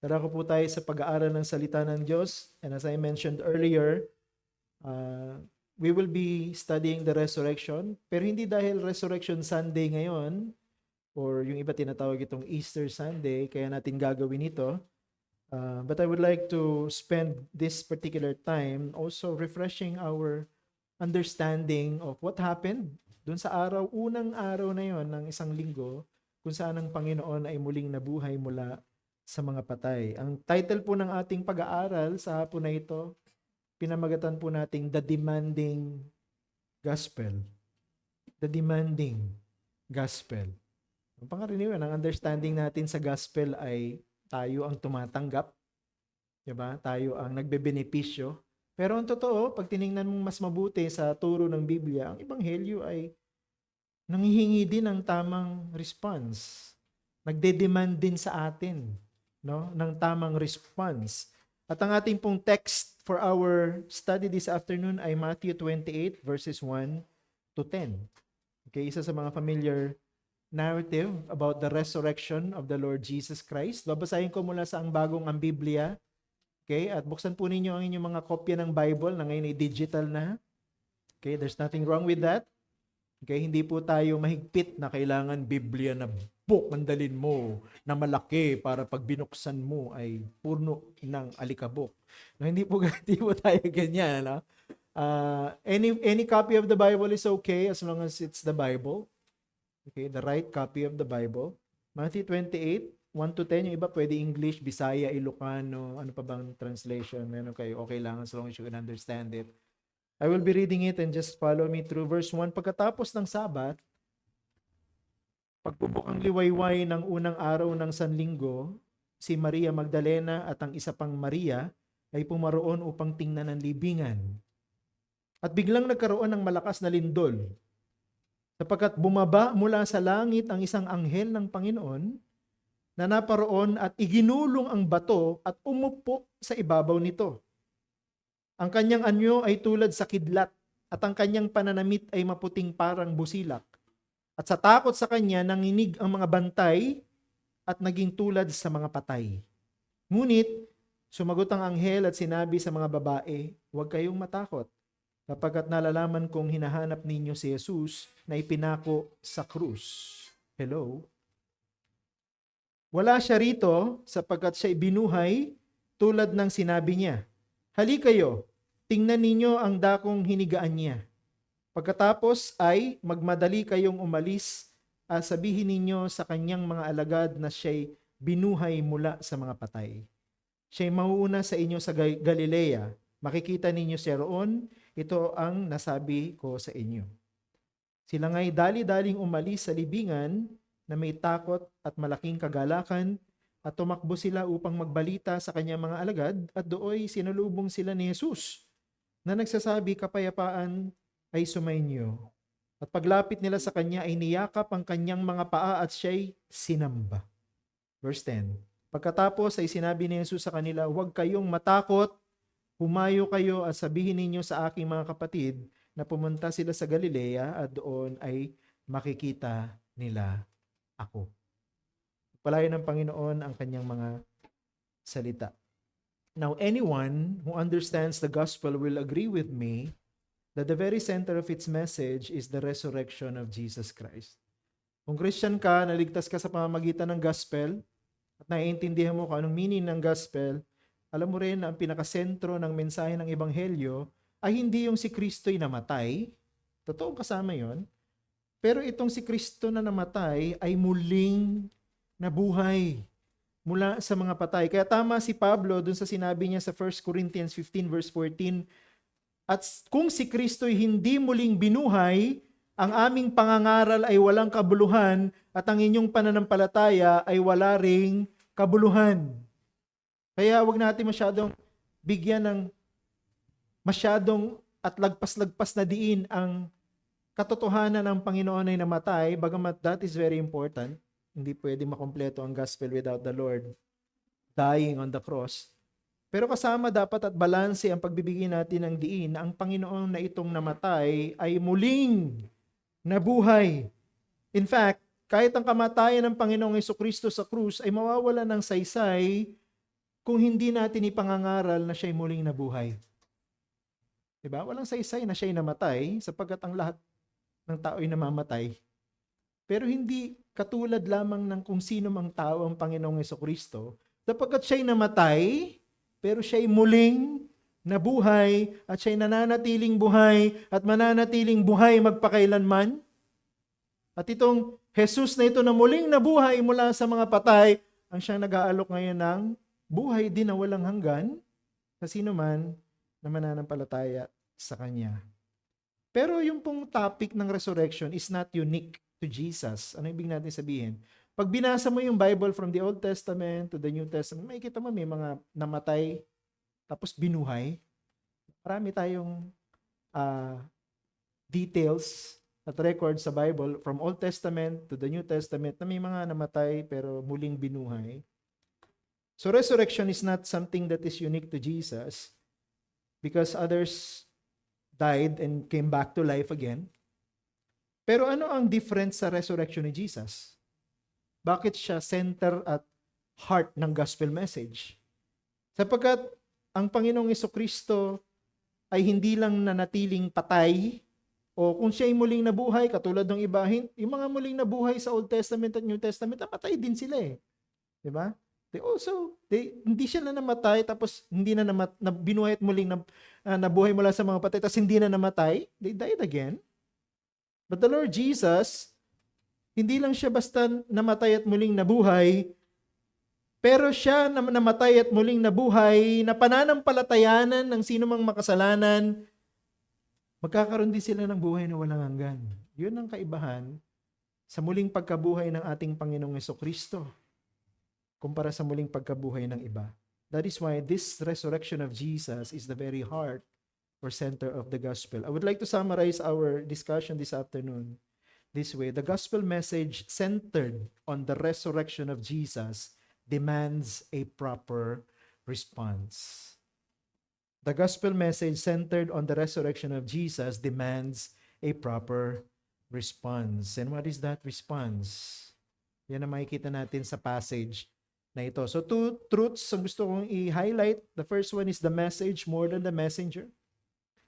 Darako po tayo sa pag-aaral ng salita ng Diyos. And as I mentioned earlier, we will be studying the resurrection. Pero hindi dahil Resurrection Sunday ngayon, or yung iba tinatawag itong Easter Sunday, kaya natin gagawin ito. But I would like to spend this particular time also refreshing our understanding of what happened dun sa unang araw na yon ng isang linggo, kung saan ang Panginoon ay muling nabuhay mula sa mga patay. Ang title po ng ating pag-aaral sa hapon na ito, pinamagatan po nating The Demanding Gospel. The Demanding Gospel. Ang pangaraniwan, ang understanding natin sa gospel ay tayo ang tumatanggap, diba? Tayo ang nagbebenepisyo. Pero ang totoo, pag tiningnan mong mas mabuti sa turo ng Biblia, ang Ebanghelyo ay nanghihingi din ng tamang response. Nagde-demand din sa atin, no, ng tamang response. At ang ating pong text for our study this afternoon ay Matthew 28 verses 1 to 10. Okay, isa sa mga familiar narrative about the resurrection of the Lord Jesus Christ. Babasahin ko mula sa ang bagong ang Biblia. Okay, at buksan po ninyo ang inyong mga kopya ng Bible na ngayon ay digital na. Okay, there's nothing wrong with that. Okay, hindi po tayo mahigpit na kailangan Biblia na book ang dalin mo na malaki para pag binuksan mo ay puno ng alikabok. No, hindi po tayo ganyan. No? Any copy of the Bible is okay as long as it's the Bible. Okay, the right copy of the Bible. Matthew 28, 1 to 10. Yung iba pwede English, Bisaya, Ilocano, ano pa bang translation? Meron kayo, okay lang as long as you can understand it. I will be reading it and just follow me through verse 1. Pagkatapos ng Sabat, pagbubukang liwayway ng unang araw ng Sanlinggo, si Maria Magdalena at ang isa pang Maria ay pumaroon upang tingnan ang libingan. At biglang nagkaroon ng malakas na lindol, sapagkat bumaba mula sa langit ang isang anghel ng Panginoon na naparoon at iginulong ang bato at umupo sa ibabaw nito. Ang kanyang anyo ay tulad sa kidlat at ang kanyang pananamit ay maputing parang busilak. At sa takot sa kanya, nanginig ang mga bantay at naging tulad sa mga patay. Ngunit, sumagot ang anghel at sinabi sa mga babae, huwag kayong matakot, sapagkat nalalaman kong hinahanap ninyo si Jesus na ipinako sa krus. Hello? Wala siya rito sapagkat siya ibinuhay tulad ng sinabi niya. Hali kayo, tingnan ninyo ang dakong hinigaan niya. Pagkatapos ay magmadali kayong umalis at sabihin ninyo sa kanyang mga alagad na siya'y binuhay mula sa mga patay. Siya'y mauuna sa inyo sa Galilea. Makikita ninyo siya roon. Ito ang nasabi ko sa inyo. Sila nga'y dali-daling umalis sa libingan na may takot at malaking kagalakan at tumakbo sila upang magbalita sa kanyang mga alagad at dooy sinalubong sila ni Jesus na nagsasabi, kapayapaan ay sumainyo. At paglapit nila sa kanya ay niyakap ang kanyang mga paa at siya'y sinamba. Verse 10. Pagkatapos ay sinabi ni Jesus sa kanila, huwag kayong matakot, humayo kayo at sabihin ninyo sa aking mga kapatid na pumunta sila sa Galilea at doon ay makikita nila ako. Palayo ng Panginoon ang kanyang mga salita. Now, anyone who understands the gospel will agree with me that the very center of its message is the resurrection of Jesus Christ. Kung Christian ka, naligtas ka sa pamamagitan ng gospel, at naiintindihan mo kung anong meaning ng gospel, alam mo rin na ang pinakasentro ng mensahe ng Ebanghelyo ay hindi yung si Kristo'y namatay, totoong kasama yon, pero itong si Kristo na namatay ay muling nabuhay mula sa mga patay. Kaya tama si Pablo dun sa sinabi niya sa 1 Corinthians 15 verse 14, at kung si Kristo'y hindi muling binuhay, ang aming pangangaral ay walang kabuluhan at ang inyong pananampalataya ay wala ring kabuluhan. Kaya wag natin masyadong bigyan ng masyadong at lagpas-lagpas na diin ang katotohanan ng Panginoon ay namatay, bagamat that is very important. Hindi pwede makompleto ang gospel without the Lord dying on the cross. Pero kasama dapat at balanse ang pagbibigay natin ng diin na ang Panginoon na itong namatay ay muling nabuhay. In fact, kahit ang kamatayan ng Panginoong Jesucristo sa krus ay mawawala ng saysay kung hindi natin ipangangaral na siya'y muling nabuhay. Diba? Walang saysay na siya'y namatay sapagkat ang lahat ng tao'y namamatay. Pero hindi katulad lamang ng kung sino mang tao ang Panginoong Jesucristo, sapagkat siya'y namatay, pero siya'y muling nabuhay at siya'y nananatiling buhay at mananatiling buhay magpakailanman. At itong Jesus na ito na muling nabuhay mula sa mga patay, ang siyang nag-aalok ngayon ng buhay din na walang hanggan sa sino man na mananampalataya sa Kanya. Pero yung pong topic ng resurrection is not unique to Jesus. Ano ibig natin sabihin? Pag binasa mo yung Bible from the Old Testament to the New Testament, makikita mo may mga namatay tapos binuhay. Marami tayong details at records sa Bible from Old Testament to the New Testament na may mga namatay pero muling binuhay. So resurrection is not something that is unique to Jesus because others died and came back to life again. Pero ano ang difference sa resurrection ni Jesus? Bakit siya center at heart ng gospel message? Sapagkat ang Panginoong Jesucristo ay hindi lang nanatiling patay o kung siya ay muling nabuhay, katulad ng iba, yung mga muling nabuhay sa Old Testament at New Testament, namatay din sila eh. Diba? Hindi siya na namatay tapos hindi na binuhay at muling nabuhay mula sa mga patay tapos hindi na namatay. They died again. But the Lord Jesus, hindi lang siya basta namatay at muling nabuhay, pero siya na namatay at muling nabuhay na pananampalatayanan ng sino mang makasalanan, magkakaroon din sila ng buhay na walang hanggan. Yun ang kaibahan sa muling pagkabuhay ng ating Panginoong Jesucristo kumpara sa muling pagkabuhay ng iba. That is why this resurrection of Jesus is the very heart or center of the gospel. I would like to summarize our discussion this afternoon this way. The gospel message centered on the resurrection of Jesus demands a proper response. The gospel message centered on the resurrection of Jesus demands a proper response. And what is that response? Yan ang makikita natin sa passage na ito. So two truths ang gusto kong i-highlight. The first one is the message more than the messenger.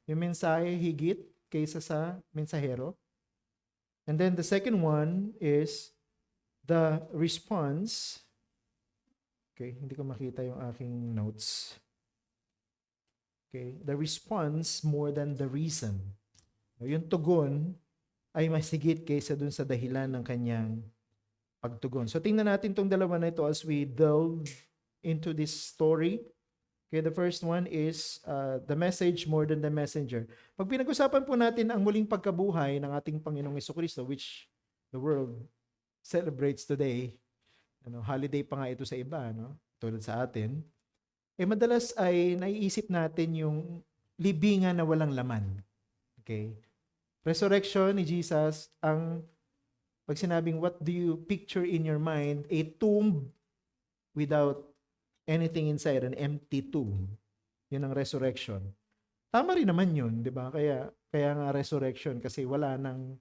Yung mensahe higit kaysa sa mensahero. And then the second one is the response. Okay, hindi ko makita yung aking notes. Okay, the response more than the reason. Yung tugon ay mas higit kaysa dun sa dahilan ng kanyang pagtugon. So tingnan natin tong dalawa na ito as we delve into this story. Okay, the first one is the message more than the messenger. Pag pinag-usapan po natin ang muling pagkabuhay ng ating Panginoong Jesucristo, which the world celebrates today, holiday pa nga ito sa iba, tulad sa atin, madalas ay naiisip natin yung libingan na walang laman. Okay? Resurrection ni Jesus, pag sinabing, what do you picture in your mind? A tomb without anything inside, an empty tomb. Yun ang resurrection. Tama rin naman yun, di ba? Kaya nga resurrection kasi wala nang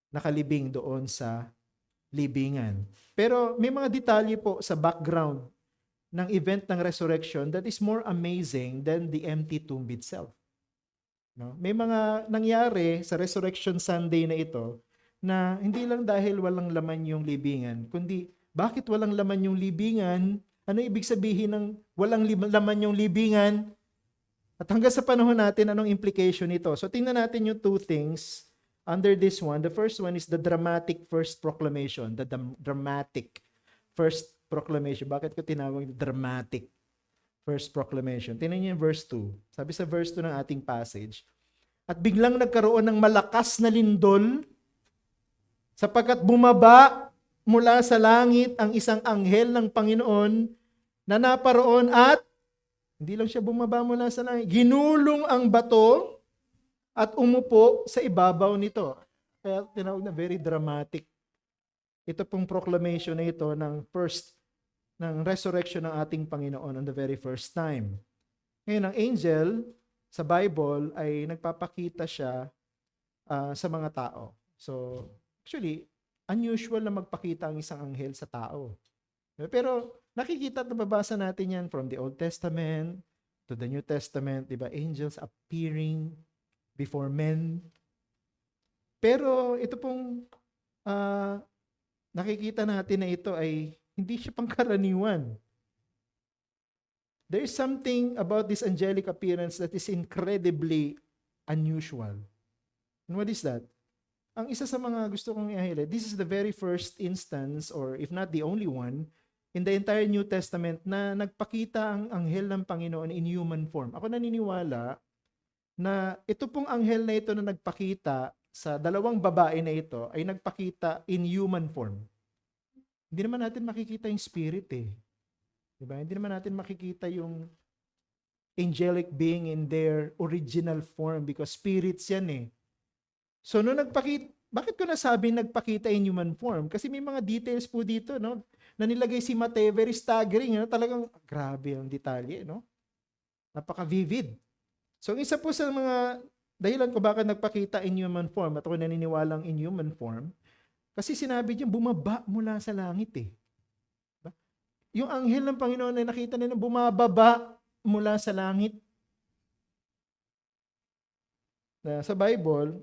nakalibing doon sa libingan. Pero may mga detalye po sa background ng event ng resurrection that is more amazing than the empty tomb itself. No? May mga nangyari sa Resurrection Sunday na ito na hindi lang dahil walang laman yung libingan, kundi bakit walang laman yung libingan? Ano ibig sabihin ng walang laman yung libingan? At hanggang sa panahon natin, anong implication nito? So tingnan natin yung two things under this one. The first one is the dramatic first proclamation. The dramatic first proclamation. Bakit ko tinawag dramatic first proclamation? Tingnan niyo yung verse 2. Sabi sa verse 2 ng ating passage, at biglang nagkaroon ng malakas na lindol sapagkat bumaba mula sa langit ang isang anghel ng Panginoon na naparoon at hindi lang siya bumaba mula sa langit, ginulong ang bato at umupo sa ibabaw nito. Kaya tinawag na very dramatic. Ito pong proclamation na ito ng resurrection ng ating Panginoon on the very first time. Ngayon, ang angel sa Bible ay nagpapakita siya sa mga tao. So, actually, unusual na magpakita ang isang anghel sa tao. Pero Nakikita at nababasa natin yan from the Old Testament to the New Testament, di ba? Angels appearing before men. Pero ito pong nakikita natin na ito ay hindi siya pangkaraniwan. There is something about this angelic appearance that is incredibly unusual. And what is that? Ang isa sa mga gusto kong i-highlight, this is the very first instance, or if not the only one, in the entire New Testament na nagpakita ang anghel ng Panginoon in human form. Ako naniniwala na ito pong anghel na ito na nagpakita sa dalawang babae na ito ay nagpakita in human form. Hindi naman natin makikita yung spirit eh. Diba? Hindi naman natin makikita yung angelic being in their original form because spirits yan eh. So nung nagpakita, bakit ko nasabi nagpakita in human form? Kasi may mga details po dito, no? Na nilagay si Mateo, very staggering, no? Talagang grabe ang detalye, no? Napaka-vivid. So isa po sa mga dahilan ko bakit nagpakita in human form, at ako naniniwalang in human form, kasi sinabi niya, bumaba mula sa langit eh. Diba? Yung anghel ng Panginoon na nakita nila, bumababa mula sa langit. Sa Bible,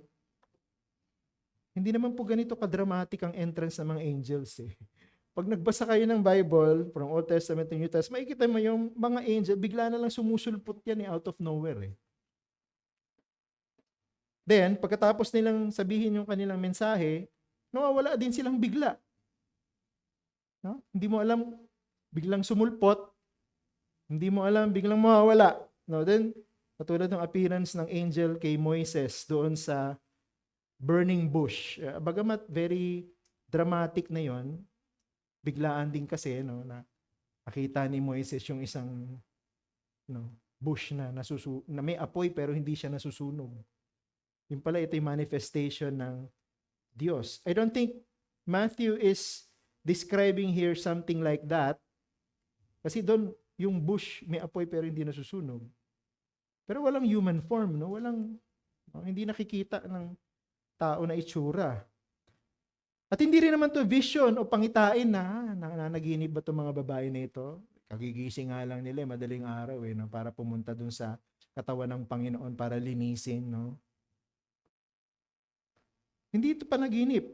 hindi naman po ganito ka-dramatic ang entrance ng mga angels eh. Pag nagbasa kayo ng Bible, from Old Testament to New Testament, makikita mo yung mga angel, bigla na lang sumusulpot yan out of nowhere eh. Then, pagkatapos nilang sabihin yung kanilang mensahe, nawawala din silang bigla. No? Hindi mo alam, biglang sumulpot, hindi mo alam, biglang mawawala. No? Then, katulad ng appearance ng angel kay Moises doon sa burning bush. Bagamat very dramatic na yon, biglaan din kasi no, na nakita ni Moises yung isang bush na may apoy pero hindi siya nasusunog. Yung pala ito yung manifestation ng Diyos. I don't think Matthew is describing here something like that. Kasi doon yung bush may apoy pero hindi nasusunog. Pero walang human form, no? Hindi nakikita ng tao na itsura. At hindi rin naman to vision o pangitain na nanaginip ba itong mga babae na ito? Kagigising nga lang nila, madaling araw no? Para pumunta dun sa katawan ng Panginoon para linisin. No? Hindi ito panaginip.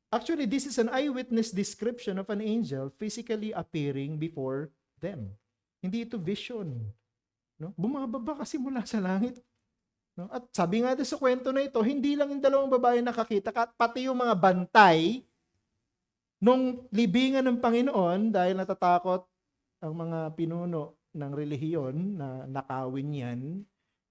Actually, this is an eyewitness description of an angel physically appearing before them. Hindi ito vision. No? Bumababa kasi mula sa langit. No? At sabi nga sa kwento na ito, hindi lang yung dalawang babae nakakita, pati yung mga bantay nung libingan ng Panginoon dahil natatakot ang mga pinuno ng relihiyon na nakawin yan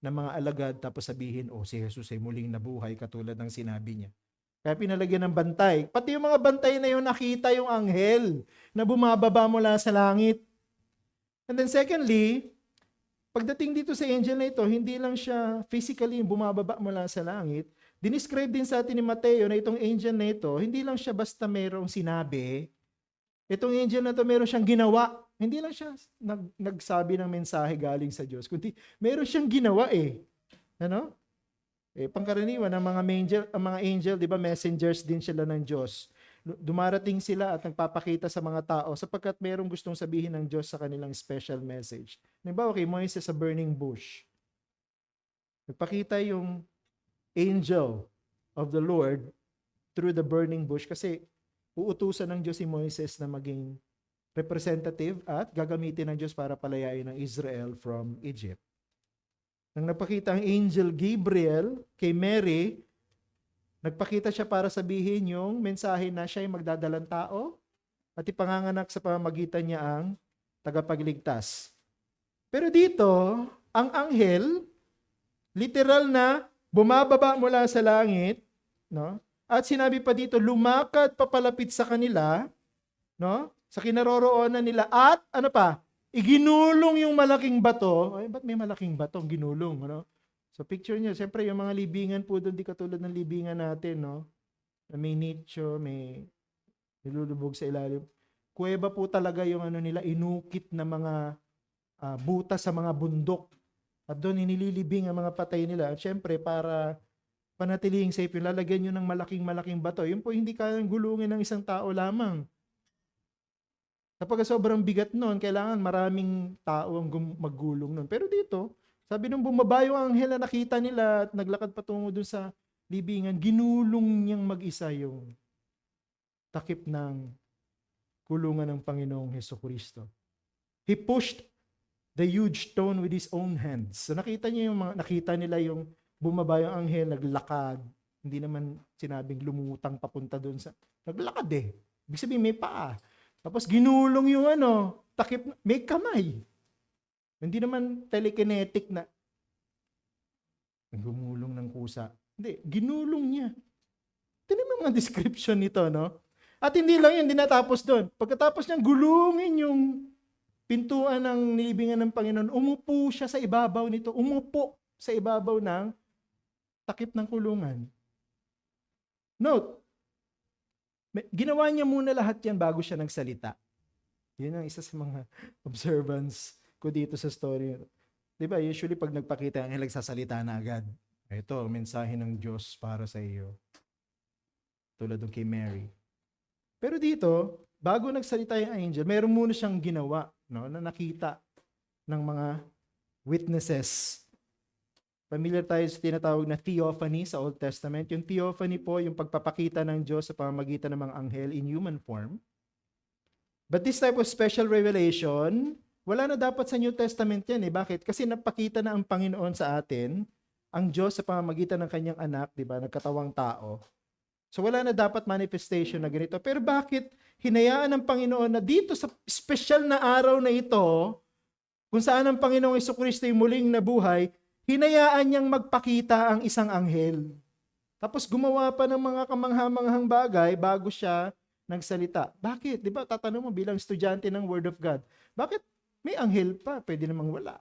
ng mga alagad tapos sabihin, si Jesus ay muling nabuhay katulad ng sinabi niya. Kaya pinalagyan ng bantay. Pati yung mga bantay na yun, nakita yung anghel na bumababa mula sa langit. And then secondly, pagdating dito sa angel na ito, hindi lang siya physically bumababa mula sa langit. Dinescribe din sa atin ni Mateo na itong angel na ito, hindi lang siya basta mayroong sinabi. Itong angel na ito, mayroon siyang ginawa. Hindi lang siya nagsabi ng mensahe galing sa Diyos, kundi mayroon siyang ginawa eh. Ano? Pangkaraniwan, ang mga angel, di ba, messengers din sila ng Diyos. Dumarating sila at nagpapakita sa mga tao sapagkat mayroong gustong sabihin ng Diyos sa kanilang special message. Halimbawa kay Moises sa burning bush. Nagpakita yung angel of the Lord through the burning bush kasi uutusan ng Diyos si Moises na maging representative at gagamitin ng Diyos para palayain ng Israel from Egypt. Nang nagpakita ang angel Gabriel kay Mary, nagpakita siya para sabihin yung mensahe na siya ay magdadalang tao at ipanganganak sa pamamagitan niya ang tagapagligtas. Pero dito, ang anghel, literal na bumababa mula sa langit, no? At sinabi pa dito, lumakad papalapit sa kanila, no? Sa kinaroroonan nila at iginulong yung malaking bato. Ay, ba't may malaking bato ginulong, ano? So picture niyo, siyempre yung mga libingan po doon, di katulad ng libingan natin, no? May nicho, may nilulubog sa ilalim. Kuweba po talaga yung nila, inukit na mga butas sa mga bundok. At doon inililibing ang mga patay nila. At siyempre, para panatiling safe, yung lalagyan nyo ng malaking bato. Yun po hindi kayang gulungin ng isang tao lamang. Kapag sobrang bigat nun, kailangan maraming tao ang maggulong nun. Pero dito, sabi nung bumaba yung anghel na nakita nila at naglakad patungo dun sa libingan, ginulong niyang mag-isa yung takip ng kulungan ng Panginoong Hesukristo. He pushed the huge stone with his own hands. So nakita nila yung bumaba yung anghel, naglakad. Hindi naman sinabing lumutang papunta doon sa, naglakad eh. Ibig sabihin may paa. Tapos ginulong yung takip, may kamay. Hindi naman telekinetic na gumulong ng kusa. Hindi, ginulong niya. Tingnan mo mga description nito, no? At hindi lang yun, hindi natapos doon. Pagkatapos niyang gulungin yung pintuan ng nilibingan ng Panginoon, umupo siya sa ibabaw nito. Umupo sa ibabaw ng takip ng kulungan. Note, ginawa niya muna lahat yan bago siya nagsalita. Yun ang isa sa mga observance ko dito sa story. Diba, usually pag nagpakita, ang nagsasalita na agad. Ito, mensahe ng Diyos para sa iyo. Tulad ng kay Mary. Pero dito, bago nagsalita yung angel, meron muna siyang ginawa, no, na nakita ng mga witnesses. Familiar tayo sa tinatawag na theophany sa Old Testament. Yung theophany po, yung pagpapakita ng Diyos sa pamamagitan ng mga anghel in human form. But this type of special revelation, wala na dapat sa New Testament yan. Bakit? Kasi napakita na ang Panginoon sa atin, ang Diyos sa pamamagitan ng kanyang anak, di ba, nagkatawang tao. So wala na dapat manifestation na ganito. Pero bakit hinayaan ng Panginoon na dito sa special na araw na ito, kung saan ang Panginoong Jesucristo ay muling nabuhay, hinayaan niyang magpakita ang isang anghel. Tapos gumawa pa ng mga kamangha-manghang bagay bago siya nagsalita. Bakit? Di ba tatanong mo bilang estudyante ng Word of God, bakit may anghel pa? Pwede namang wala.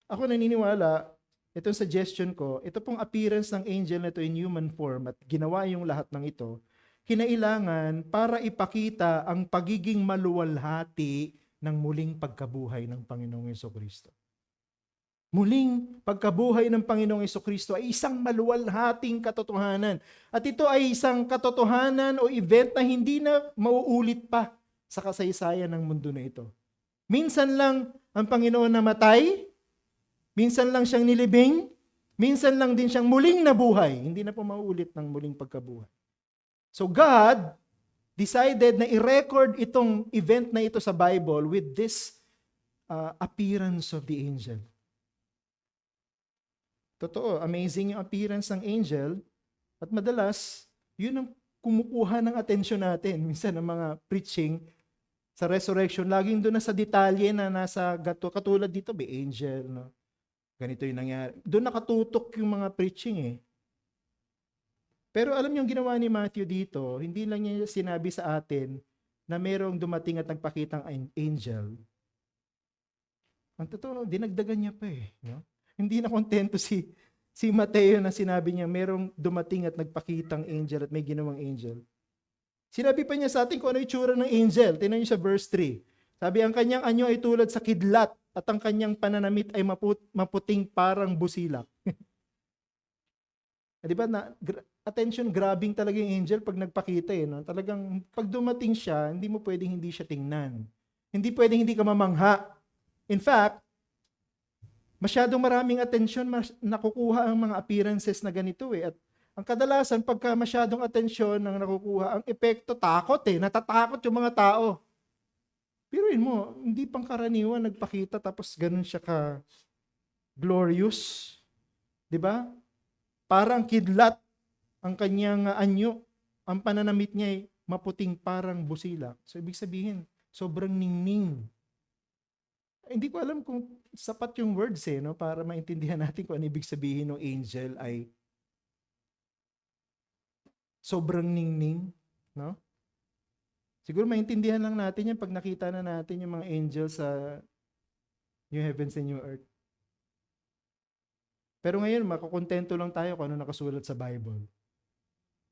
Ako naniniwala, itong suggestion ko, ito pong appearance ng angel na ito in human form at ginawa yung lahat ng ito, kinailangan para ipakita ang pagiging maluwalhati ng muling pagkabuhay ng Panginoong Jesucristo. Muling pagkabuhay ng Panginoong Jesucristo ay isang maluwalhating katotohanan. At ito ay isang katotohanan o event na hindi na mauulit pa sa kasaysayan ng mundo na ito. Minsan lang ang Panginoon namatay, minsan lang siyang nilibing, minsan lang din siyang muling nabuhay. Hindi na po mauulit ng muling pagkabuhay. So God decided na i-record itong event na ito sa Bible with this appearance of the angel. Totoo, amazing yung appearance ng angel at madalas, yun ang kumukuha ng atensyon natin. Minsan ang mga preaching sa resurrection, laging doon na sa detalye na nasa katulad dito, may angel, no? Ganito yung nangyari. Doon nakatutok yung mga preaching eh. Pero alam niyo yung ginawa ni Matthew dito, hindi lang niya sinabi sa atin na merong dumating at nagpakitang angel. Ang totoo, dinagdagan niya pa eh. No? Hindi na kontento si Mateo na sinabi niya merong dumating at nagpakitang angel at may ginawang angel. Sinabi pa niya sa atin kung ano yung itsura ng angel. Tingnan niyo sa verse 3. Sabi, ang kanyang anyo ay tulad sa kidlat at ang kanyang pananamit ay maputing parang busilak. Di ba? Attention grabbing talaga yung angel pag nagpakita eh. No? Talagang pag dumating siya, hindi mo pwedeng hindi siya tingnan. Hindi pwedeng hindi ka mamangha. In fact, masyadong maraming atensyon nakukuha ang mga appearances na ganito eh. At ang kadalasan, pagka masyadong atensyon ang nakukuha, ang epekto, takot eh. Natatakot yung mga tao. Piruin mo, hindi pang karaniwan nagpakita tapos ganun siya ka glorious. 'Di ba? Parang kidlat ang kanyang anyo. Ang pananamit niya ay maputing parang busilak. So ibig sabihin, sobrang ningning. Hindi ko alam kung sapat yung words eh, no, para maintindihan natin kung ano ibig sabihin ng angel ay sobrang ningning, no? Siguro maintindihan lang natin yan pag nakita na natin yung mga angels sa new heavens and new earth. Pero ngayon, makakontento lang tayo kung ano nakasulat sa Bible.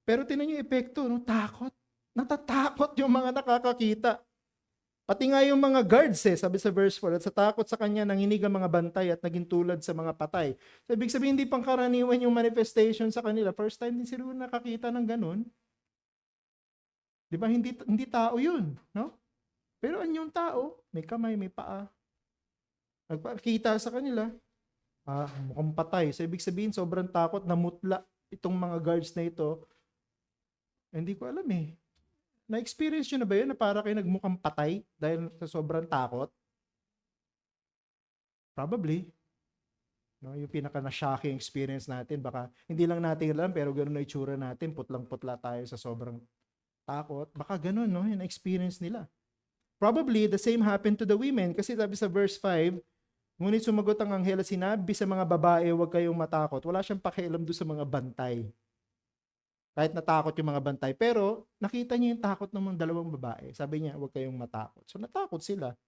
Pero tinan yung epekto, no? Takot. Natatakot yung mga nakakakita. Pati nga yung mga guards sabi sa verse 4, at sa takot sa kanya nanginig ang mga bantay at naging tulad sa mga patay. So, ibig sabihin, hindi pang karaniwan yung manifestation sa kanila. First time din sila nakakita ng ganun. Di ba? Hindi tao yun. No? Pero anyong tao, may kamay, may paa. Nagpakita sa kanila, mukhang patay. So, ibig sabihin, sobrang takot, namutla itong mga guards na ito. Hindi ko alam eh. Na-experience nyo na ba yun na para kayo nagmukhang patay dahil sa sobrang takot? Probably. No, yung pinaka na-shocking experience natin, baka hindi lang natin alam pero gano'n na itsura natin, putlang-putla tayo sa sobrang takot. Baka gano'n, no, yung experience nila. Probably the same happened to the women kasi sabi sa verse 5, ngunit sumagot ang anghel at sinabi sa mga babae, huwag kayong matakot. Wala siyang pakialam doon sa mga bantay. Kahit natakot yung mga bantay. Pero nakita niya yung takot ng mga dalawang babae. Sabi niya, huwag kayong matakot. So natakot sila.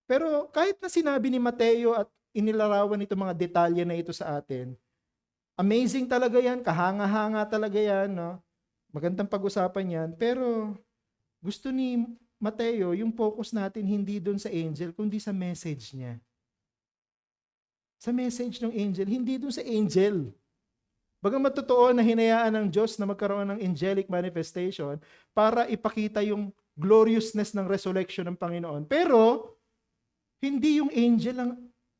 Pero kahit na sinabi ni Mateo at inilarawan ito mga detalye na ito sa atin, amazing talaga yan, kahanga-hanga talaga yan, no? Magandang pag-usapan yan. Pero gusto ni Mateo, yung focus natin hindi doon sa angel, kundi sa message niya. Sa message ng angel, hindi doon sa angel. Bagamat totoo na hinayaan ng Diyos na magkaroon ng angelic manifestation para ipakita yung gloriousness ng resurrection ng Panginoon. Pero, hindi yung angel ang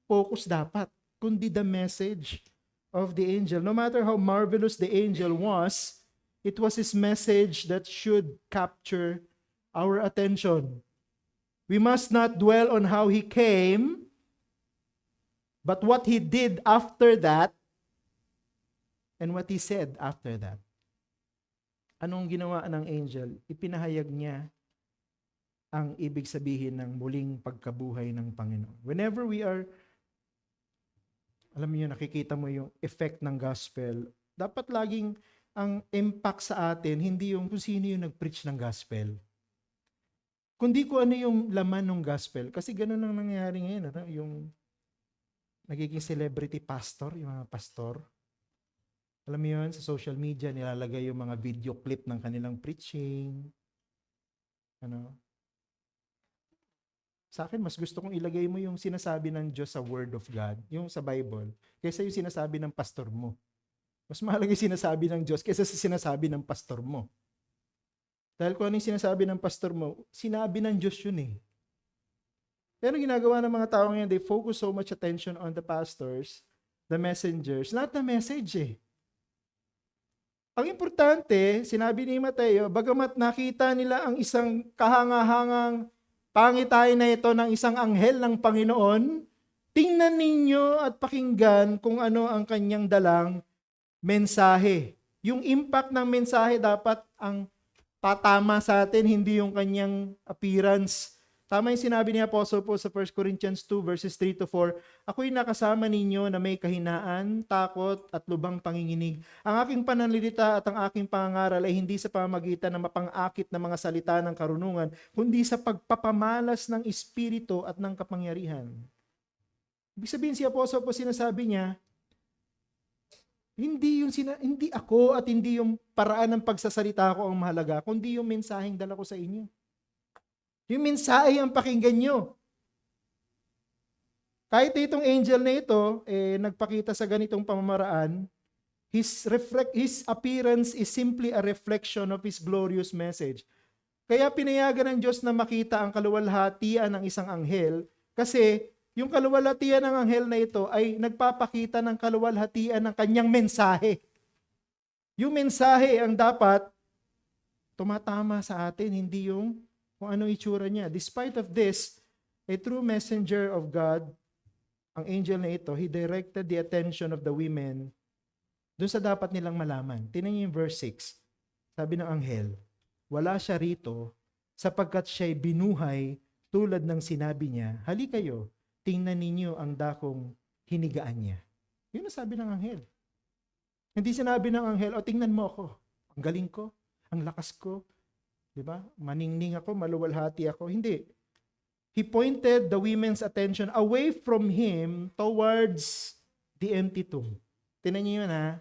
focus dapat, kundi the message of the angel. No matter how marvelous the angel was, it was his message that should capture our attention. We must not dwell on how he came, but what he did after that, and what he said after that. Anong ginawa ng angel? Ipinahayag niya ang ibig sabihin ng muling pagkabuhay ng Panginoon. Whenever we are, alam niyo, nakikita mo yung effect ng gospel, dapat laging ang impact sa atin, hindi yung kung sino yung nag-preach ng gospel. Kundi kung ano yung laman ng gospel. Kasi ganun ang nangyayari ngayon. Ano? Yung nagiging celebrity pastor, yung mga pastor. Alam mo yun, sa social media, nilalagay yung mga video clip ng kanilang preaching. Ano? Sa akin, mas gusto kong ilagay mo yung sinasabi ng Diyos sa Word of God, yung sa Bible, kaysa yung sinasabi ng pastor mo. Mas mahalaga yung sinasabi ng Diyos kaysa sa sinasabi ng pastor mo. Dahil kung ano yung sinasabi ng pastor mo, sinabi ng Diyos yun eh. Pero ginagawa ng mga tao ngayon, they focus so much attention on the pastors, the messengers, not the message eh. Ang importante, sinabi ni Mateo, bagamat nakita nila ang isang kahanga-hangang pangitay na ito ng isang anghel ng Panginoon, tingnan ninyo at pakinggan kung ano ang kanyang dalang mensahe. Yung impact ng mensahe dapat ang tatama sa atin, hindi yung kanyang appearance. Tama yung sinabi ni Apostle Paul sa 1 Corinthians 2 verses 3-4, ako'y nakasama ninyo na may kahinaan, takot at lubang panginginig. Ang aking pananalita at ang aking pangangaral ay hindi sa pamamagitan ng mapang-akit na mga salita ng karunungan, kundi sa pagpapamalas ng espiritu at ng kapangyarihan. Ibig sabihin si Apostle Paul sinasabi niya, hindi ako at hindi yung paraan ng pagsasalita ko ang mahalaga, kundi yung mensaheng dala ko sa inyo. Yung mensahe ang pakinggan nyo. Kahit itong angel na ito, nagpakita sa ganitong pamamaraan, his appearance is simply a reflection of his glorious message. Kaya pinayagan ng Diyos na makita ang kaluwalhatian ng isang anghel kasi yung kaluwalhatian ng anghel na ito ay nagpapakita ng kaluwalhatian ng kanyang mensahe. Yung mensahe ang dapat tumatama sa atin, hindi yung kung anong itsura niya. Despite of this, a true messenger of God, ang angel na ito, he directed the attention of the women doon sa dapat nilang malaman. Tingnan niyo yung verse 6. Sabi ng anghel, wala siya rito sapagkat siya'y binuhay tulad ng sinabi niya, halika kayo, tingnan ninyo ang dakong hinigaan niya. Yun ang sabi ng anghel. Hindi sinabi ng anghel, tingnan mo ako. Ang galing ko, ang lakas ko, diba? Maningning ako, maluwalhati ako. Hindi. He pointed the women's attention away from him towards the empty tomb. Tingnan niyo yun ha.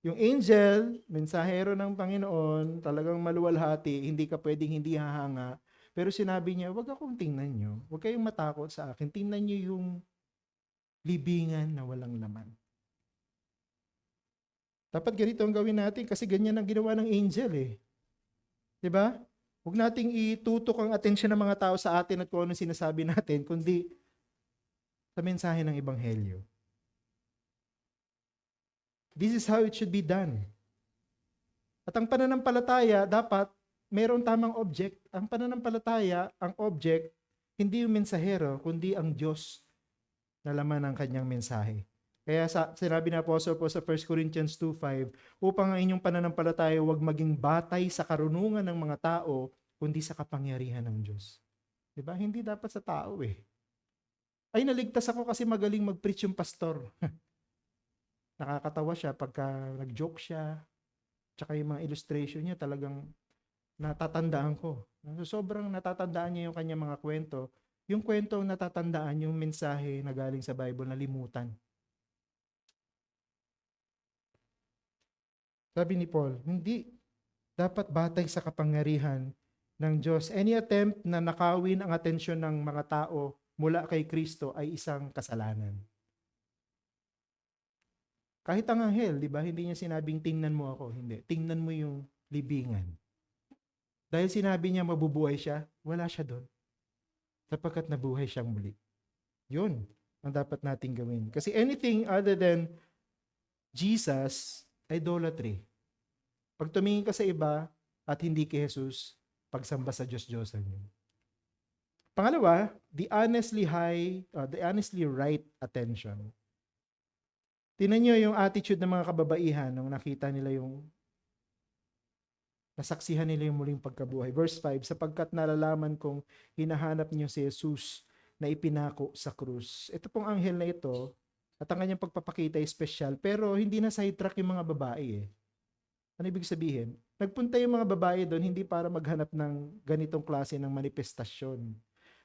Yung angel, mensahero ng Panginoon, talagang maluwalhati, hindi ka pwedeng hindi hahanga. Pero sinabi niya, wag akong tingnan niyo. Wag kayong matakot sa akin. Tingnan niyo yung libingan na walang laman. Dapat ganito ang gawin natin kasi ganyan ang ginawa ng angel eh. 'Di ba? Huwag nating itutok ang atensyon ng mga tao sa atin at kung anong sinasabi natin, kundi sa mensahe ng Ebanghelyo. This is how it should be done. At ang pananampalataya, dapat mayroong tamang object. Ang pananampalataya, ang object, hindi yung mensahero, kundi ang Diyos na laman ng kanyang mensahe. Kaya sinabi na Apostle po sa 1 Corinthians 2:5, upang ang inyong pananampalataya huwag maging batay sa karunungan ng mga tao, kundi sa kapangyarihan ng Diyos. Diba? Hindi dapat sa tao eh. Ay, naligtas ako kasi magaling mag-preach yung pastor. Nakakatawa siya pagka nag-joke siya, tsaka yung mga illustration niya talagang natatandaan ko. So, sobrang natatandaan niya yung kanyang mga kwento. Yung kwento natatandaan yung mensahe na galing sa Bible na limutan. Sabi ni Paul, hindi dapat batay sa kapangyarihan ng Diyos. Any attempt na nakawin ang atensyon ng mga tao mula kay Kristo ay isang kasalanan. Kahit ang anghel, di ba, hindi niya sinabing tingnan mo ako. Hindi. Tingnan mo yung libingan. Dahil sinabi niya mabubuhay siya, wala siya doon. Sapagkat nabuhay siyang muli. Yun ang dapat nating gawin. Kasi anything other than Jesus, idolatry. Pag tumingin ka sa iba at hindi kay Jesus, pagsamba sa Diyos-Diyosan yun. Pangalawa, the honestly right attention. Tingnan niyo yung attitude ng mga kababaihan nung nakita nila nasaksihan nila yung muling pagkabuhay. Verse 5, sapagkat nalalaman kong hinahanap niyo si Jesus na ipinako sa krus. Ito pong anghel na ito, at ang kanyang pagpapakita ay special, pero hindi na sidetrack yung mga babae eh. Ano ibig sabihin? Nagpunta yung mga babae doon hindi para maghanap ng ganitong klase ng manifestasyon.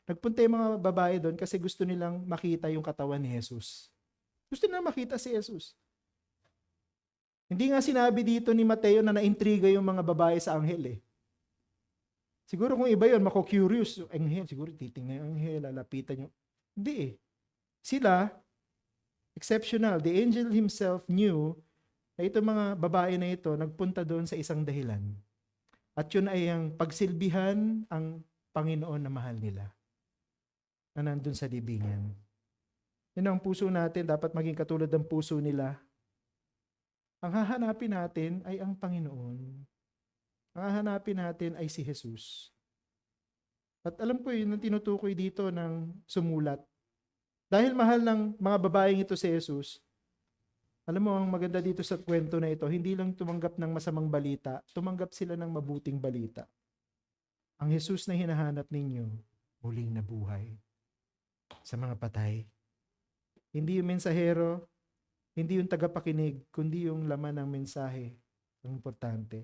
Nagpunta yung mga babae doon kasi gusto nilang makita yung katawan ni Jesus. Gusto nila makita si Jesus. Hindi nga sinabi dito ni Mateo na naintriga yung mga babae sa anghel eh. Siguro kung iba yun, mako-curious. Anghel, siguro titingnan yung anghel, lalapitan yung... Hindi eh. Sila, exceptional. The angel himself knew na itong mga babae na ito nagpunta doon sa isang dahilan. At yun ay ang pagsilbihan ang Panginoon na mahal nila. Na nandun sa libingan. Yun ang puso natin, dapat maging katulad ng puso nila. Ang hahanapin natin ay ang Panginoon. Ang hahanapin natin ay si Jesus. At alam ko yun, ang tinutukoy dito ng sumulat. Dahil mahal ng mga babaeng ito si Jesus, alam mo, ang maganda dito sa kwento na ito, hindi lang tumanggap ng masamang balita, tumanggap sila ng mabuting balita. Ang Jesus na hinahanap ninyo, muling nabuhay sa mga patay. Hindi yung mensahero, hindi yung tagapakinig, kundi yung laman ng mensahe. Ang importante.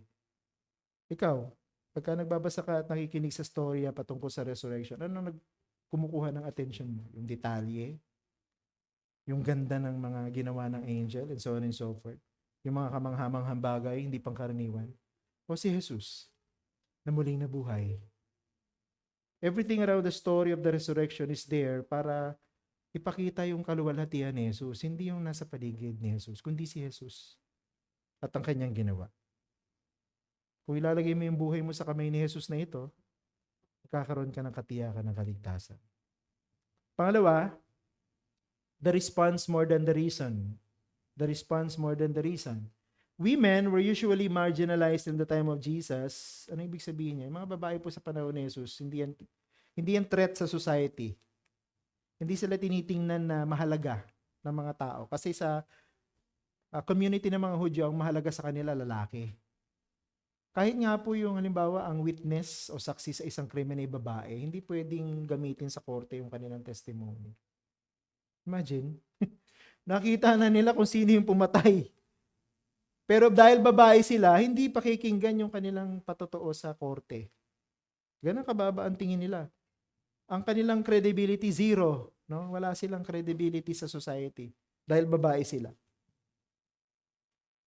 Ikaw, pagka nagbabasa ka at nakikinig sa storya patungkol sa resurrection, ano kumukuha ng attention mo? Yung detalye? Yung ganda ng mga ginawa ng angel and so on and so forth? Yung mga kamanghamanghang bagay, hindi pangkaraniwan? O si Jesus na muling nabuhay? Everything around the story of the resurrection is there para ipakita yung kaluwalhatian ni Jesus, hindi yung nasa paligid ni Jesus, kundi si Jesus at ang kanyang ginawa. Kung ilalagay mo yung buhay mo sa kamay ni Jesus na ito, magkakaroon ka ng katiyakan ng kaligtasan. Pangalawa, the response more than the reason. The response more than the reason. Women were usually marginalized in the time of Jesus. Ano ibig sabihin niya? Yung mga babae po sa panahon ni Jesus, hindi yan threat sa society. Hindi sila tinitingnan na mahalaga ng mga tao. Kasi sa community ng mga Hudyo, ang mahalaga sa kanila lalaki. Kahit nga po yung halimbawa ang witness o saksi sa isang krimen ay babae, hindi pwedeng gamitin sa korte yung kanilang testimony. Imagine, nakita na nila kung sino yung pumatay. Pero dahil babae sila, hindi pakikinggan yung kanilang patotoo sa korte. Ganun kababa ang tingin nila. Ang kanilang credibility, zero. No? Wala silang credibility sa society dahil babae sila.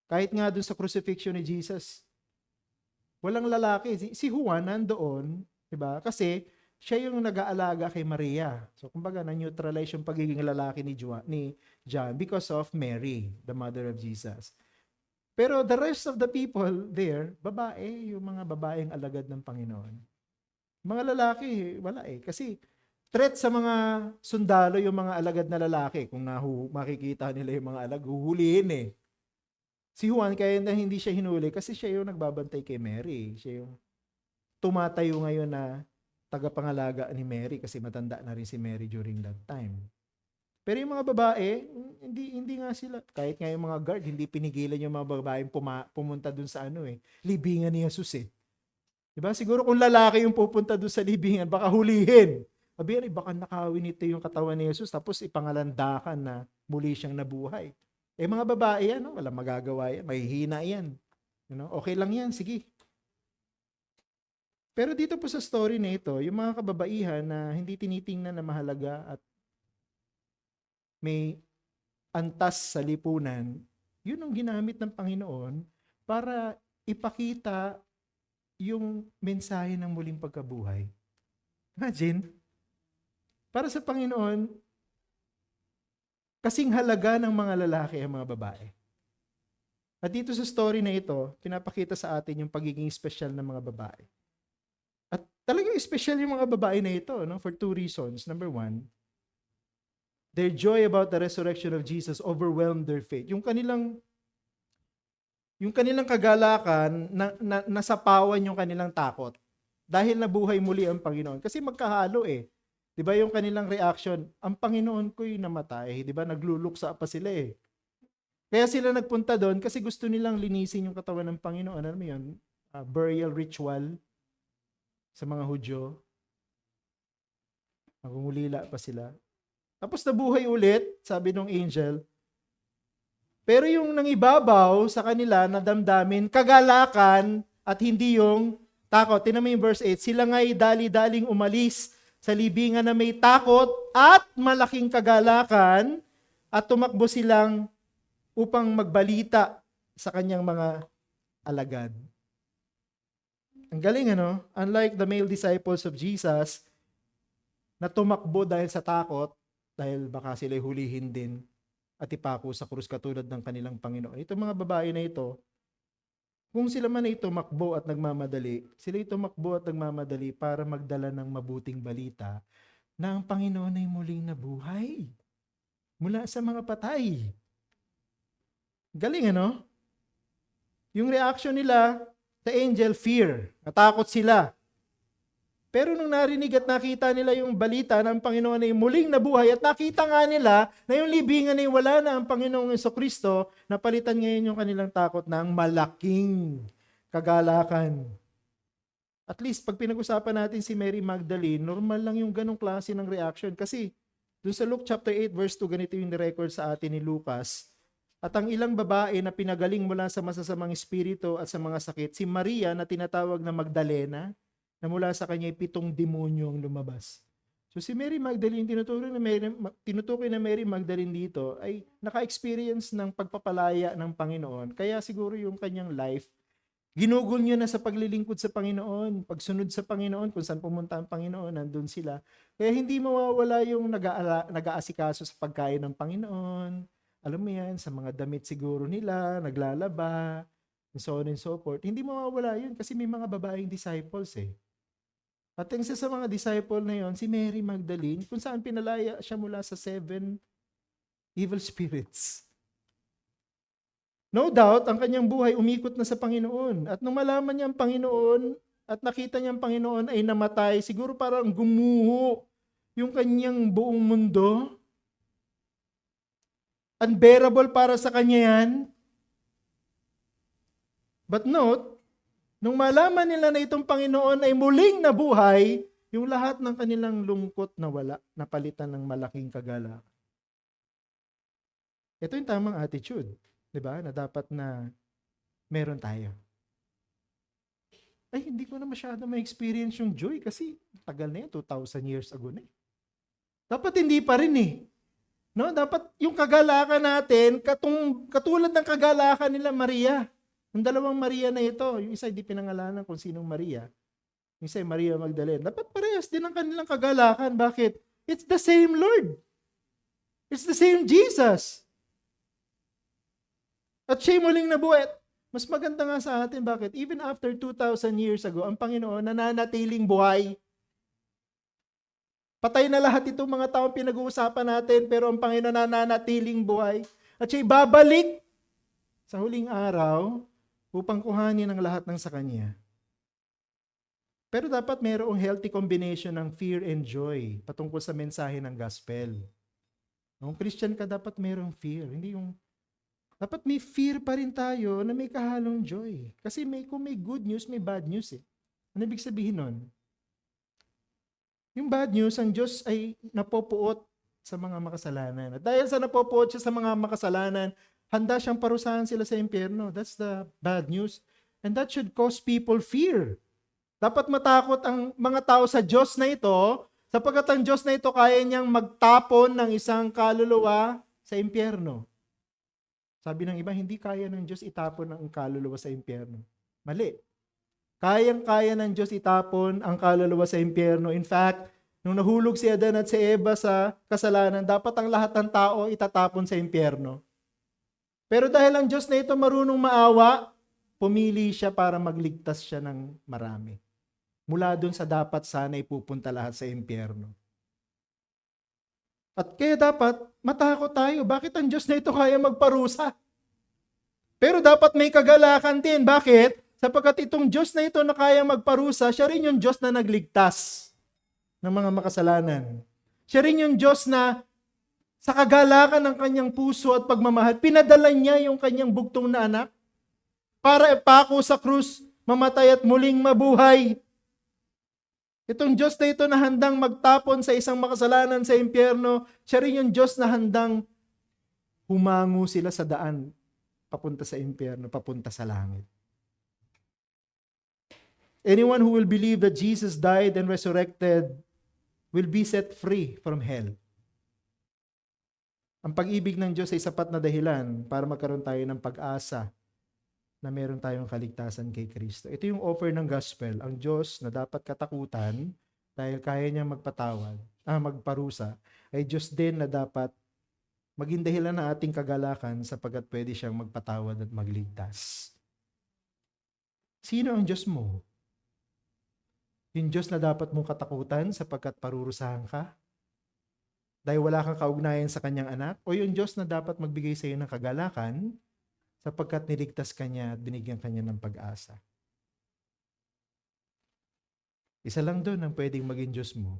Kahit nga dun sa crucifixion ni Jesus, walang lalaki. Si Juan nandoon, diba? Kasi siya yung nag-aalaga kay Maria. So kumbaga na-neutralize yung pagiging lalaki ni John because of Mary, the mother of Jesus. Pero the rest of the people there, babae, yung mga babaeng alagad ng Panginoon. Mga lalaki, wala eh. Kasi threat sa mga sundalo yung mga alagad na lalaki. Kung makikita nila yung mga alag, huhulihin eh. Si Juan, kaya na hindi siya hinuli kasi siya yung nagbabantay kay Mary. Siya yung tumatayo ngayon na tagapangalaga ni Mary kasi matanda na rin si Mary during that time. Pero yung mga babae, hindi nga sila. Kahit nga yung mga guard, hindi pinigilan yung mga babaeng pumunta dun sa libingan ni Jesus eh. Diba? Siguro kung lalaki yung pupunta dun sa libingan, baka hulihin. Sabihin, baka nakawin ito yung katawan ni Jesus tapos ipangalandakan na muli siyang nabuhay. Mga babae yan, walang magagawa yan. Mahihina yan. Okay lang yan, sige. Pero dito po sa story na ito, yung mga kababaihan na hindi tinitingnan na mahalaga at may antas sa lipunan, yun ang ginamit ng Panginoon para ipakita yung mensahe ng muling pagkabuhay. Imagine, para sa Panginoon, kasing halaga ng mga lalaki ang mga babae. At dito sa story na ito, pinapakita sa atin yung pagiging special ng mga babae. At talagang special yung mga babae na ito, for 2 reasons. Number 1, their joy about the resurrection of Jesus overwhelmed their faith. Yung kanilang kagalakan, nasapawan yung kanilang takot. Dahil nabuhay muli ang Panginoon. Kasi magkahalo eh. Diba yung kanilang reaction, ang Panginoon ko'y namatay. Diba nagluluksa pa sila eh. Kaya sila nagpunta doon kasi gusto nilang linisin yung katawan ng Panginoon. Ano yun? Burial ritual sa mga Hudyo. Nagumulila pa sila. Tapos nabuhay ulit, sabi ng angel. Pero yung nangibabaw sa kanila na damdamin, kagalakan at hindi yung takot. Tingnan mo yung verse 8, sila nga'y dali-daling umalis sa libingan na may takot at malaking kagalakan at tumakbo silang upang magbalita sa kanyang mga alagad. Ang galing Unlike the male disciples of Jesus na tumakbo dahil sa takot, dahil baka sila hulihin din at ipako sa krus katulad ng kanilang Panginoon. Itong mga babae na ito, kung sila man ay tumakbo at nagmamadali, sila ay tumakbo at nagmamadali para magdala ng mabuting balita na ang Panginoon ay muling nabuhay mula sa mga patay. Galing Yung reaction nila sa angel, fear. Natakot sila. Pero nung narinig at nakita nila yung balita ng Panginoon ay muling nabuhay at nakita nga nila na yung libingan ay wala na ang Panginoong Jesucristo, napalitan ngayon yung kanilang takot ng malaking kagalakan. At least pag pinag-usapan natin si Mary Magdalene, normal lang yung ganong klase ng reaction. Kasi dun sa Luke chapter 8 verse 2, ganito yung record sa atin ni Lucas. At ang ilang babae na pinagaling mula sa masasamang espiritu at sa mga sakit, si Maria na tinatawag na Magdalena, na mula sa kanya 7 demonyo ang lumabas. So si Mary Magdalene, tinutukoy na Mary Magdalene dito, ay naka-experience ng pagpapalaya ng Panginoon. Kaya siguro yung kanyang life, ginugol niya na sa paglilingkod sa Panginoon, pagsunod sa Panginoon, kung saan pumunta ang Panginoon, nandun sila. Kaya hindi mawawala yung nag-aasikaso sa pagkain ng Panginoon. Alam mo yan, sa mga damit siguro nila, naglalaba, and so on and so forth. Hindi mawawala yun kasi may mga babaeng disciples eh. At ang isa sa mga disciple na yon, si Mary Magdalene, kung saan pinalaya siya mula sa 7 evil spirits. No doubt, ang kanyang buhay umikot na sa Panginoon. At nung malaman niya ang Panginoon at nakita niya ang Panginoon ay namatay, siguro parang gumuho yung kanyang buong mundo. Unbearable para sa kanya yan. But note, nung malaman nila na itong Panginoon ay muling nabuhay, yung lahat ng kanilang lungkot na wala, napalitan ng malaking kagalakan. Ito yung tamang attitude, di ba? Na dapat na meron tayo. Ay, hindi ko na masyado ma-experience yung joy kasi tagal na yan, 2,000 years ago na eh. Dapat hindi pa rin eh. No? Dapat yung kagalakan natin, katulad ng kagalakan nila Maria. Yung dalawang Maria na ito, yung isa hindi pinangalanan kung sinong Maria. Yung isa ay Maria Magdalene. Dapat parehas din ang kanilang kagalakan. Bakit? It's the same Lord. It's the same Jesus. At siya muling nabuhay. Mas maganda nga sa atin, bakit? Even after 2,000 years ago, ang Panginoon nananatiling buhay. Patay na lahat itong mga taong pinag-uusapan natin, pero ang Panginoon nananatiling buhay. At siya'y babalik sa huling araw upang kuhanin ang lahat ng sa Kanya. Pero dapat mayroong healthy combination ng fear and joy patungkol sa mensahe ng gospel. Kung Christian ka, dapat mayroong fear. Hindi yung dapat may fear pa rin tayo na may kahalong joy. Kasi kung may good news, may bad news eh. Ano ibig sabihin nun? Yung bad news, ang Diyos ay napopuot sa mga makasalanan. At dahil sa napopuot siya sa mga makasalanan, handa siyang parusahan sila sa impyerno. That's the bad news. And that should cause people fear. Dapat matakot ang mga tao sa Diyos na ito, sapagkat ang Diyos na ito kaya niyang magtapon ng isang kaluluwa sa impyerno. Sabi ng iba, hindi kaya ng Diyos itapon ang kaluluwa sa impyerno. Mali. Kayang-kaya ng Diyos itapon ang kaluluwa sa impyerno. In fact, nung nahulog si Adan at si Eva sa kasalanan, dapat ang lahat ng tao itatapon sa impyerno. Pero dahil ang Diyos na ito marunong maawa, pumili siya para magligtas siya ng marami. Mula dun sa dapat sana ipupunta lahat sa impyerno. At kaya dapat matakot tayo. Bakit ang Diyos na ito kaya magparusa? Pero dapat may kagalakan din. Bakit? Sapagkat itong Diyos na ito na kaya magparusa, siya rin yung Diyos na nagligtas ng mga makasalanan. Siya rin yung Diyos na sa kagalakan ng kanyang puso at pagmamahal, pinadala niya yung kanyang bugtong na anak para ipako sa krus, mamatay at muling mabuhay. Itong Diyos na ito na handang magtapon sa isang makasalanan sa impyerno, siya rin yung Diyos na handang humango sila sa daan papunta sa impyerno, papunta sa langit. Anyone who will believe that Jesus died and resurrected will be set free from hell. Ang pag-ibig ng Diyos ay sapat na dahilan para magkaroon tayo ng pag-asa na meron tayong kaligtasan kay Kristo. Ito yung offer ng gospel. Ang Diyos na dapat katakutan dahil kaya niyang magparusa, ay Diyos din na dapat maging dahilan ng ating kagalakan sapagkat pwede siyang magpatawad at magligtas. Sino ang Diyos mo? Yung Diyos na dapat mong katakutan sapagkat parurusahan ka? Dahil wala kang kaugnayan sa kanyang anak? O yung Diyos na dapat magbigay sa iyo ng kagalakan sapagkat niligtas ka niya at binigyan ka niya ng pag-asa? Isa lang doon ang pwedeng maging Diyos mo.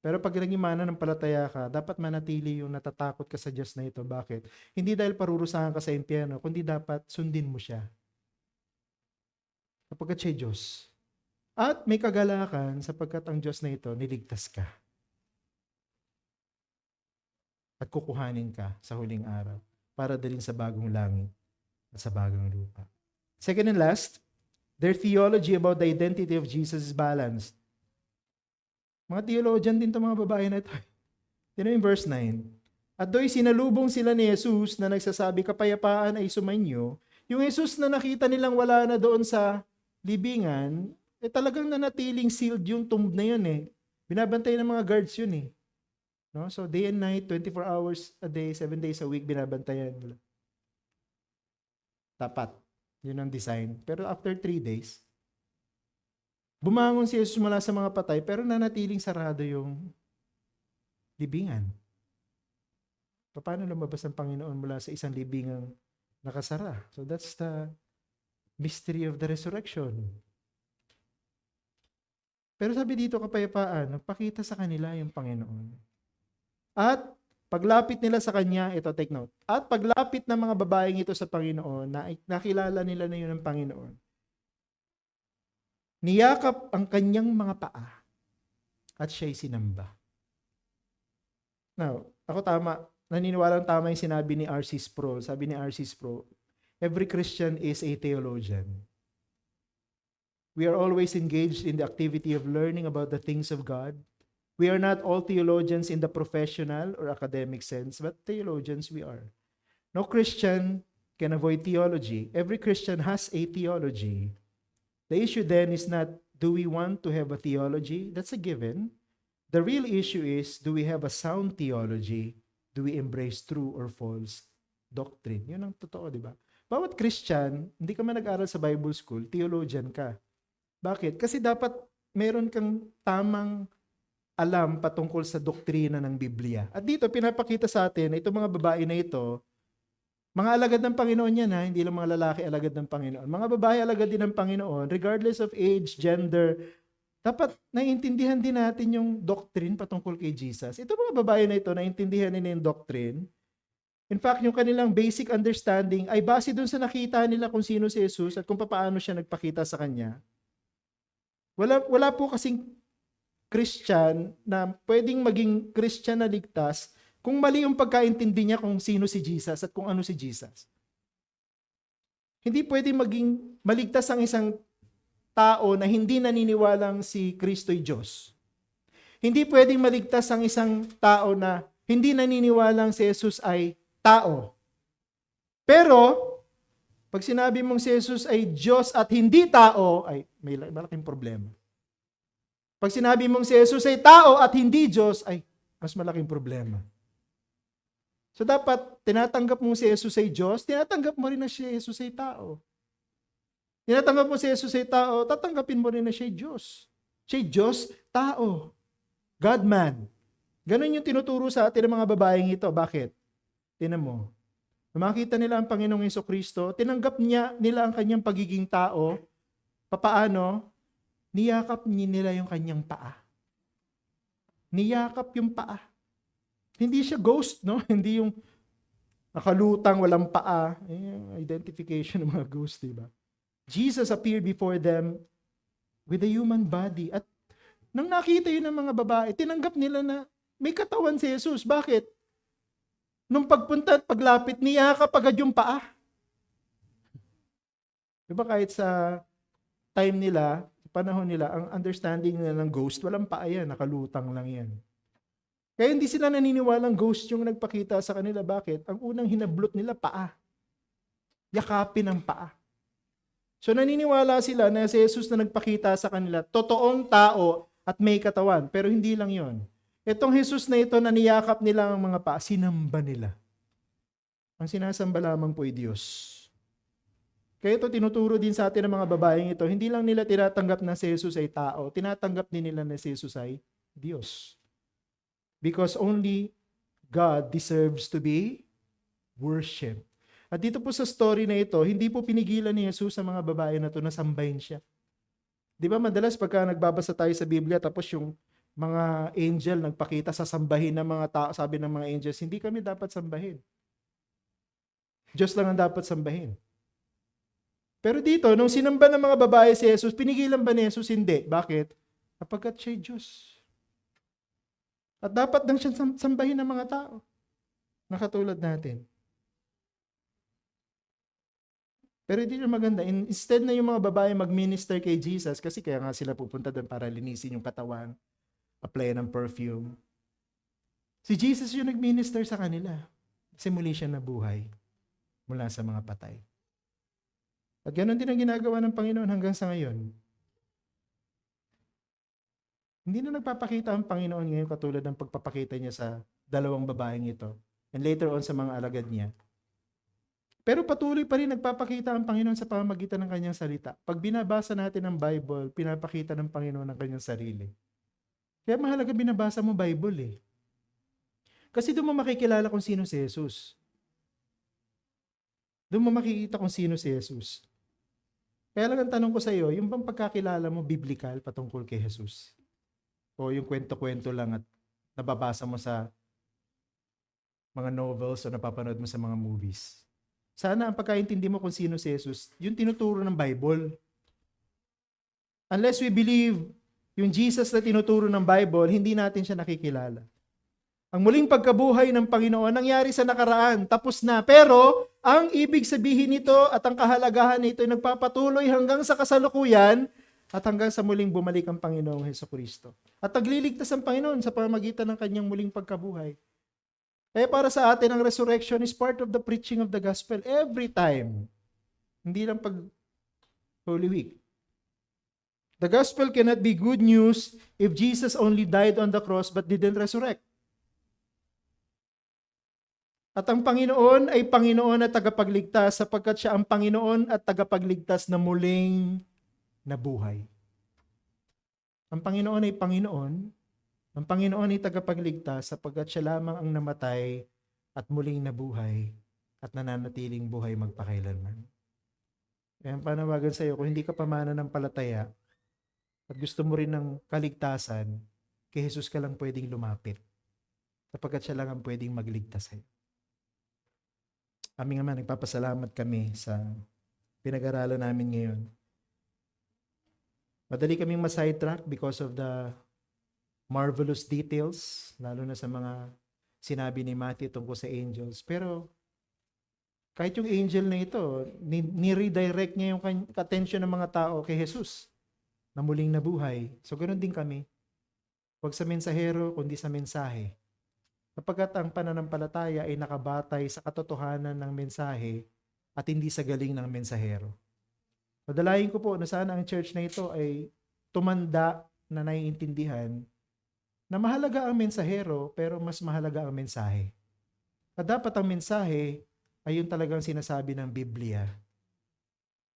Pero pag naging mananampalataya ka, dapat manatili yung natatakot ka sa Diyos na ito. Bakit? Hindi dahil parurusahan ka sa impyerno, kundi dapat sundin mo siya. Sapagkat siya Diyos. At may kagalakan sapagkat ang Diyos na ito, niligtas ka. At kukuhanin ka sa huling araw para dalhin sa bagong langit at sa bagong lupa. Second and last, their theology about the identity of Jesus is balanced. Mga theologian din itong mga babae na ito. Tignan yung verse 9. At do'y sinalubong sila ni Jesus na nagsasabi, kapayapaan ay sumainyo. Yung Jesus na nakita nilang wala na doon sa libingan, talagang nanatiling sealed yung tomb na yun eh. Binabantay ng mga guards yun eh. No? So day and night, 24 hours a day, 7 days a week, binabantayan nila. Tapat. Yun ang design. Pero after 3 days, bumangon si Jesus mula sa mga patay, pero nanatiling sarado yung libingan. Paano lumabas ang Panginoon mula sa isang libingang nakasara? So that's the mystery of the resurrection. Pero sabi dito, kapayapaan, nagpakita sa kanila yung Panginoon. At paglapit nila sa Kanya, ito take note, at paglapit ng mga babaeng ito sa Panginoon, nakilala nila na yun ang Panginoon, niyakap ang kanyang mga paa at siya'y sinamba. Now, ako naniniwalang tama yung sinabi ni R.C. Sproul. Sabi ni R.C. Sproul, every Christian is a theologian. We are always engaged in the activity of learning about the things of God. We are not all theologians in the professional or academic sense, but theologians we are. No Christian can avoid theology. Every Christian has a theology. The issue then is not, do we want to have a theology? That's a given. The real issue is, do we have a sound theology? Do we embrace true or false doctrine? Yun ang totoo, di ba? bawat Christian, hindi ka man nag-aral sa Bible school, theologian ka. Bakit? Kasi dapat meron kang tamang alam patungkol sa doktrina ng Biblia. At dito, pinapakita sa atin na itong mga babae na ito, mga alagad ng Panginoon yan ha, hindi lang mga lalaki alagad ng Panginoon. Mga babae alagad din ng Panginoon, regardless of age, gender, dapat naiintindihan din natin yung doctrine patungkol kay Jesus. Ito mga babae na ito, naiintindihan nila yung doctrine. In fact, yung kanilang basic understanding ay base dun sa nakita nila kung sino si Jesus at kung paano siya nagpakita sa kanya. Wala po kasing Christian na pwedeng maging Christian na ligtas kung mali yung pagkaintindi niya kung sino si Jesus at kung ano si Jesus. Hindi pwedeng maging maligtas ang isang tao na hindi naniniwalang si Kristo'y Diyos. Hindi pwedeng maligtas ang isang tao na hindi naniniwalang si Jesus ay tao. Pero, pag sinabi mong si Jesus ay Diyos at hindi tao, ay may malaking problema. Pag sinabi mong si Jesus ay tao at hindi Diyos, ay mas malaking problema. So dapat, tinatanggap mo si Jesus ay Diyos, tinatanggap mo rin na si Jesus ay tao. Tinatanggap mo si Jesus ay tao, tatanggapin mo rin na siya ay Diyos. Siya ay Diyos, tao. God-man. Ganon yung tinuturo sa atin ng mga babaeng ito. Bakit? Tingnan mo. Makita nila ang Panginoong Jesucristo, tinanggap nila ang kanyang pagiging tao. Papaano? Niyakap nila yung kanyang paa. Niyakap yung paa. Hindi siya ghost, no? Hindi yung nakalutang, walang paa. Identification ng mga ghost, diba? Jesus appeared before them with a human body. At nang nakita yun ng mga babae, tinanggap nila na may katawan si Jesus. Bakit? Nung pagpunta at paglapit, niyakap agad yung paa. Diba kahit sa time nila, panahon nila, ang understanding nila ng ghost, walang paa yan, nakalutang lang yan. Kaya hindi sila naniniwalang ghost yung nagpakita sa kanila. Bakit? Ang unang hinablot nila, paa. Yakapin ang paa. So naniniwala sila na si Jesus na nagpakita sa kanila, totoong tao at may katawan. Pero hindi lang yon. Itong Jesus na ito na niyakap nila ang mga paa, sinamba nila. Ang sinasamba lamang po ay Diyos. Kaya ito tinuturo din sa atin ng mga babaeng ito, hindi lang nila tinatanggap na si Jesus ay tao, tinatanggap din nila na si Jesus ay Diyos. Because only God deserves to be worshipped. At dito po sa story na ito, hindi po pinigilan ni Jesus sa mga babae na ito na sambahin siya. Di ba madalas pagka nagbabasa tayo sa Biblia tapos yung mga angel nagpakita sa sambahin ng mga tao, sabi ng mga angels, hindi kami dapat sambahin. Diyos lang ang dapat sambahin. Pero dito, nung sinamba ng mga babae si Jesus, pinigilan ba ni Jesus? Hindi. Bakit? Sapagkat siya'y Diyos. At dapat lang siya sambahin ng mga tao. Nakatulad natin. Pero hindi yung maganda. Instead na yung mga babae mag-minister kay Jesus, kasi kaya nga sila pupunta doon para linisin yung katawan, apply ng perfume. Si Jesus yung nag-minister sa kanila. Kasi muli siya nabuhay mula sa mga patay. At ganoon din ang ginagawa ng Panginoon hanggang sa ngayon. Hindi na nagpapakita ang Panginoon ngayon katulad ng pagpapakita niya sa dalawang babaeng ito. And later on sa mga alagad niya. Pero patuloy pa rin nagpapakita ang Panginoon sa pamamagitan ng kanyang salita. Pag binabasa natin ang Bible, pinapakita ng Panginoon ang kanyang sarili. Kaya mahalaga binabasa mo Bible eh. Kasi doon mo makikilala kung sino si Jesus. Doon mo makikita kung sino si Jesus. Kaya lang ang tanong ko sa iyo, yung bang pagkakilala mo biblical patungkol kay Jesus? O yung kwento-kwento lang at nababasa mo sa mga novels o napapanood mo sa mga movies? Sana ang pagkaintindi mo kung sino si Jesus, yung tinuturo ng Bible. Unless we believe yung Jesus na tinuturo ng Bible, hindi natin siya nakikilala. Ang muling pagkabuhay ng Panginoon nangyari sa nakaraan, tapos na. Pero ang ibig sabihin nito at ang kahalagahan nito ay nagpapatuloy hanggang sa kasalukuyan at hanggang sa muling bumalik ang Panginoong Hesukristo. At nagliligtas ang Panginoon sa pamamagitan ng kanyang muling pagkabuhay. Kaya para sa atin, ang resurrection is part of the preaching of the gospel every time. Hindi lang pag Holy Week. The gospel cannot be good news if Jesus only died on the cross but didn't resurrect. At ang Panginoon ay Panginoon at tagapagligtas sapagkat siya ang Panginoon at tagapagligtas na muling nabuhay. Ang Panginoon ay Panginoon, ang Panginoon ay tagapagligtas sapagkat siya lamang ang namatay at muling nabuhay at nananatiling buhay magpakailanman. Kaya ang panawagan sa iyo, kung hindi ka pa mananampalataya at gusto mo rin ng kaligtasan, kay Jesus ka lang pwedeng lumapit sapagkat siya lang ang pwedeng magligtas sa iyo. Aming Ama, nagpapasalamat kami sa pinag-aralan namin ngayon. Madali kaming ma-sidetrack because of the marvelous details, lalo na sa mga sinabi ni Matthew tungkol sa angels. Pero kahit yung angel na ito, ni-redirect niya yung attention ng mga tao kay Jesus na muling nabuhay. So ganoon din kami. Huwag sa mensahero, kundi sa mensahe. Kapagkat ang pananampalataya ay nakabatay sa katotohanan ng mensahe at hindi sa galing ng mensahero. Padalayin ko po na sana ang church na ito ay tumanda na naiintindihan na mahalaga ang mensahero pero mas mahalaga ang mensahe. At dapat ang mensahe ay yung talagang sinasabi ng Biblia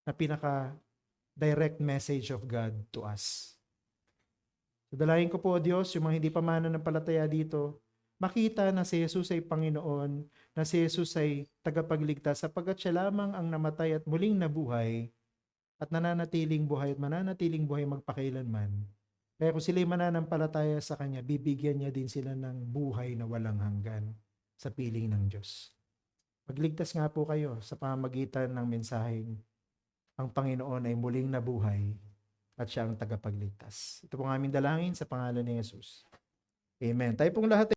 na pinaka-direct message of God to us. Padalayin ko po, Diyos, yung mga hindi pa mananampalataya dito, makita na si Jesus ay Panginoon, na si Jesus ay tagapagligtas sapagkat siya lamang ang namatay at muling nabuhay at nananatiling buhay at mananatiling buhay magpakailanman. Kaya kung sila'y mananampalataya sa Kanya, bibigyan niya din sila ng buhay na walang hanggan sa piling ng Diyos. Magligtas nga po kayo sa pamamagitan ng mensaheng ang Panginoon ay muling nabuhay at siya ang tagapagligtas. Ito pong aming dalangin sa pangalan ni Jesus. Amen. Tayo pong lahat